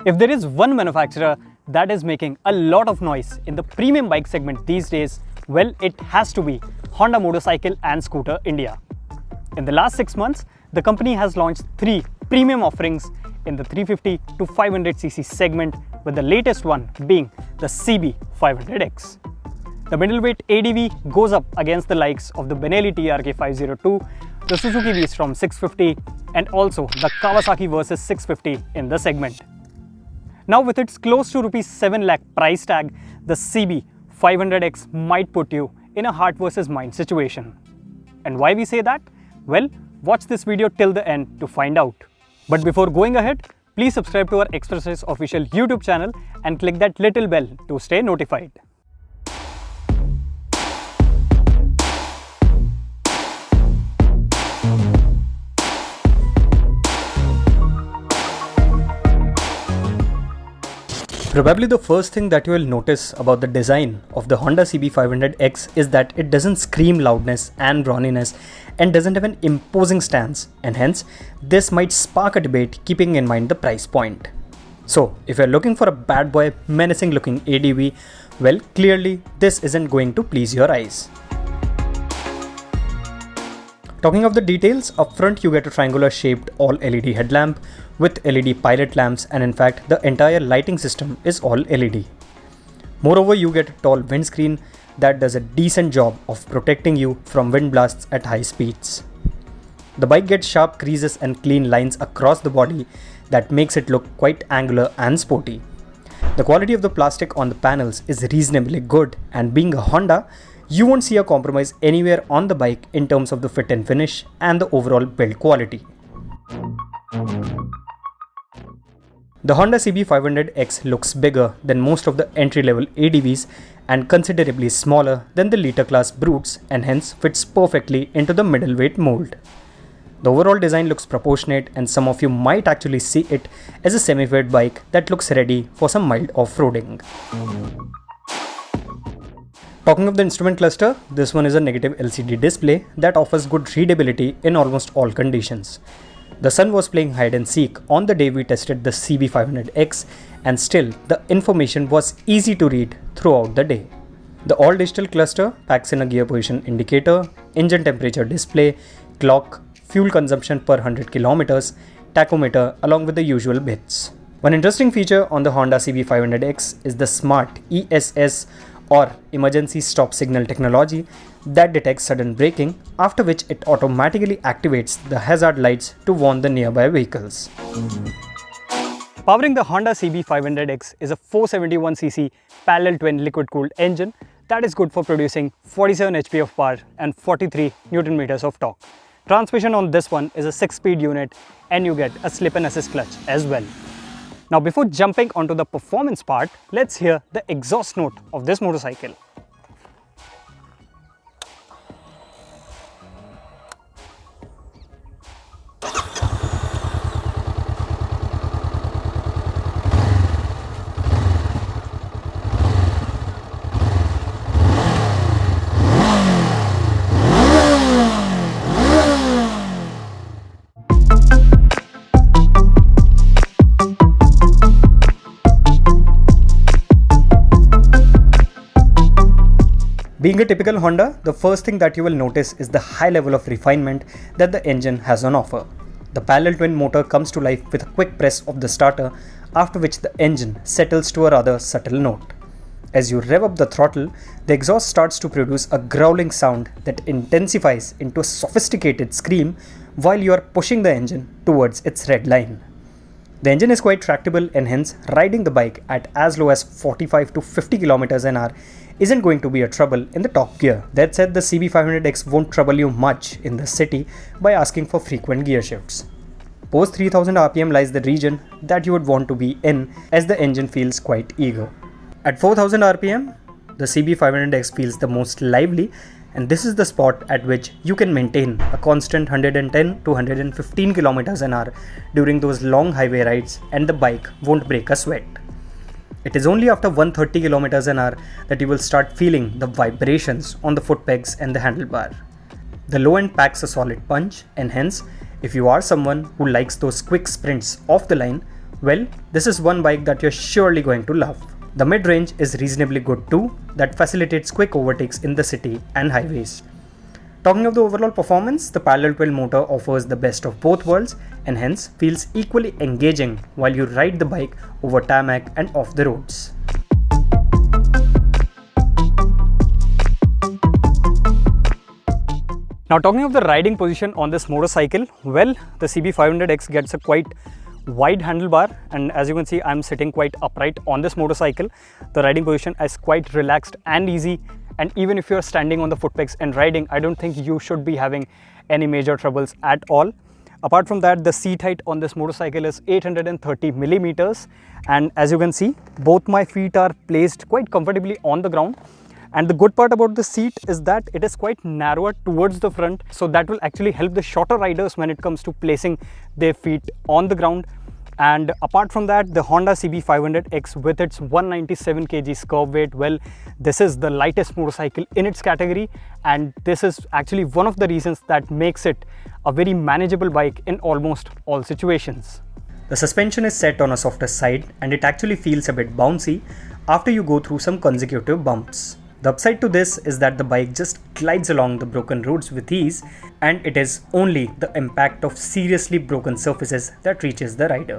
If there is one manufacturer that is making a lot of noise in the premium bike segment these days, well, it has to be Honda Motorcycle and Scooter India. In the last 6 months, the company has launched 3 premium offerings in the 350 to 500cc segment, with the latest one being the CB500X. The middleweight ADV goes up against the likes of the Benelli TRK 502, the Suzuki V-Strom 650, and also the Kawasaki Versys 650 in the segment. Now, with its close to Rs 7 lakh price tag, the CB500X might put you in a heart versus mind situation. And why we say that? Well, watch this video till the end to find out. But before going ahead, please subscribe to our Express official YouTube channel and click that little bell to stay notified. Probably the first thing that you will notice about the design of the Honda CB500X is that it doesn't scream loudness and brawniness and doesn't have an imposing stance, and hence this might spark a debate keeping in mind the price point. So if you're looking for a bad boy menacing looking ADV, well, clearly this isn't going to please your eyes. Talking of the details, up front you get a triangular shaped all LED headlamp with LED pilot lamps, and in fact the entire lighting system is all LED. Moreover, you get a tall windscreen that does a decent job of protecting you from wind blasts at high speeds. The bike gets sharp creases and clean lines across the body that makes it look quite angular and sporty. The quality of the plastic on the panels is reasonably good, and being a Honda, you won't see a compromise anywhere on the bike in terms of the fit and finish and the overall build quality. The Honda CB500X looks bigger than most of the entry-level ADVs and considerably smaller than the liter class brutes, and hence fits perfectly into the middleweight mold. The overall design looks proportionate, and some of you might actually see it as a semi-fit bike that looks ready for some mild off-roading. Talking of the instrument cluster, this one is a negative LCD display that offers good readability in almost all conditions. The sun was playing hide and seek on the day we tested the CB500X, and still the information was easy to read throughout the day. The all-digital cluster packs in a gear position indicator, engine temperature display, clock, fuel consumption per 100 kilometers, tachometer along with the usual bits. One interesting feature on the Honda CB500X is the smart ESS or emergency stop signal technology that detects sudden braking, after which it automatically activates the hazard lights to warn the nearby vehicles. Powering the Honda CB500X is a 471cc parallel twin liquid-cooled engine that is good for producing 47 HP of power and 43 Nm of torque. Transmission on this one is a 6-speed unit, and you get a slip and assist clutch as well. Now, before jumping onto the performance part, let's hear the exhaust note of this motorcycle. Being a typical Honda, the first thing that you will notice is the high level of refinement that the engine has on offer. The parallel twin motor comes to life with a quick press of the starter, after which the engine settles to a rather subtle note. As you rev up the throttle, the exhaust starts to produce a growling sound that intensifies into a sophisticated scream while you are pushing the engine towards its red line. The engine is quite tractable, and hence riding the bike at as low as 45 to 50 km an hour isn't going to be a trouble in the top gear. That said, the CB500X won't trouble you much in the city by asking for frequent gear shifts. Post 3000 RPM lies the region that you would want to be in, as the engine feels quite eager. At 4000 RPM, the CB500X feels the most lively, and this is the spot at which you can maintain a constant 110 to 115 km an hour during those long highway rides, and the bike won't break a sweat. It is only after 130 km an hour that you will start feeling the vibrations on the foot pegs and the handlebar. The low end packs a solid punch, and hence, if you are someone who likes those quick sprints off the line, Well, this is one bike that you're surely going to love. The mid-range is reasonably good too, that facilitates quick overtakes in the city and highways. Talking of the overall performance, the parallel twin motor offers the best of both worlds and hence feels equally engaging while you ride the bike over tarmac and off the roads. Now talking of the riding position on this motorcycle, well, the CB500X gets a quite wide handlebar, and as you can see, I'm sitting quite upright on this motorcycle. The riding position is quite relaxed and easy, and even if you're standing on the foot pegs and riding, I don't think you should be having any major troubles at all. Apart from that, the seat height on this motorcycle is 830 millimeters, and as you can see, both my feet are placed quite comfortably on the ground. And the good part about the seat is that it is quite narrower towards the front, so that will actually help the shorter riders when it comes to placing their feet on the ground. And apart from that, the Honda CB500X with its 197 kg curb weight, well, this is the lightest motorcycle in its category, and this is actually one of the reasons that makes it a very manageable bike in almost all situations. The suspension is set on a softer side and it actually feels a bit bouncy after you go through some consecutive bumps. The upside to this is that the bike just glides along the broken roads with ease, and it is only the impact of seriously broken surfaces that reaches the rider.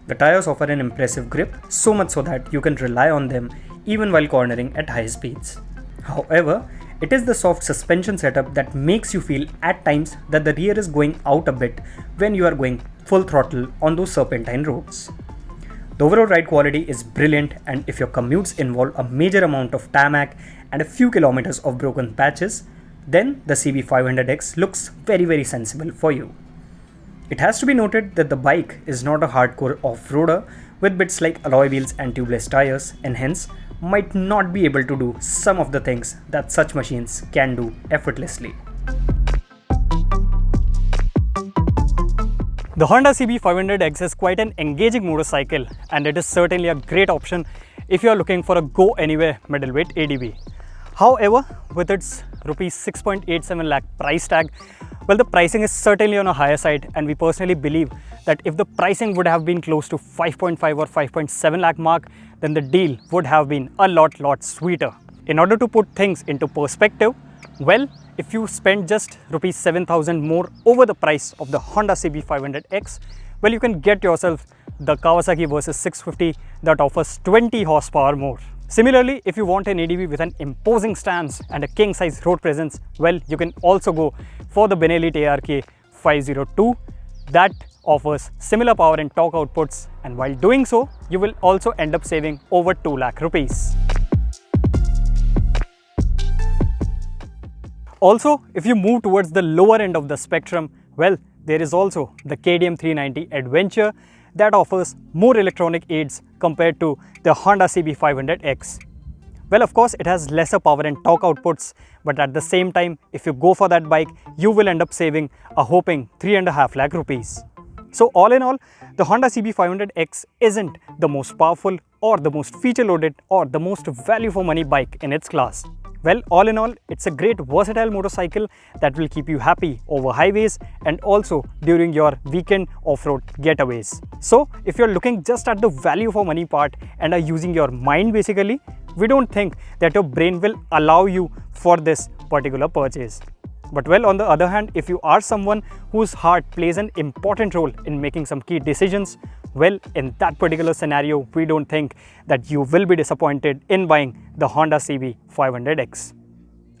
The tires offer an impressive grip, so much so that you can rely on them even while cornering at high speeds. However, it is the soft suspension setup that makes you feel at times that the rear is going out a bit when you are going full throttle on those serpentine roads. The overall ride quality is brilliant, and if your commutes involve a major amount of tarmac and a few kilometers of broken patches, then the CB500X looks very sensible for you. It has to be noted that the bike is not a hardcore off-roader with bits like alloy wheels and tubeless tires, and hence might not be able to do some of the things that such machines can do effortlessly. The Honda CB500X is quite an engaging motorcycle, and it is certainly a great option if you are looking for a go-anywhere middleweight ADV. However, with its Rs 6.87 lakh price tag, well, the pricing is certainly on a higher side, and we personally believe that if the pricing would have been close to 5.5 or 5.7 lakh mark, then the deal would have been a lot sweeter. In order to put things into perspective, well, if you spend just Rs 7,000 more over the price of the Honda CB500X, well, you can get yourself the Kawasaki Versys 650 that offers 20 horsepower more. Similarly, if you want an ADV with an imposing stance and a king-size road presence, well, you can also go for the Benelli ARK 502 that offers similar power and torque outputs, and while doing so, you will also end up saving over 2 lakh rupees. Also, if you move towards the lower end of the spectrum, well, there is also the KTM 390 Adventure that offers more electronic aids compared to the Honda CB500X. Well, of course, it has lesser power and torque outputs, but at the same time, if you go for that bike, you will end up saving a whopping 3.5 lakh rupees. So all in all, the Honda CB500X isn't the most powerful or the most feature-loaded or the most value-for-money bike in its class. Well, all in all, it's a great versatile motorcycle that will keep you happy over highways and also during your weekend off-road getaways. So, if you're looking just at the value for money part and are using your mind basically, we don't think that your brain will allow you for this particular purchase. But well, on the other hand, if you are someone whose heart plays an important role in making some key decisions, well, in that particular scenario, we don't think that you will be disappointed in buying the Honda CB500X.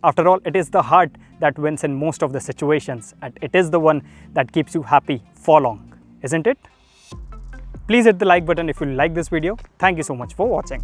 After all, it is the heart that wins in most of the situations, and it is the one that keeps you happy for long, isn't it? Please hit the like button if you like this video. Thank you so much for watching.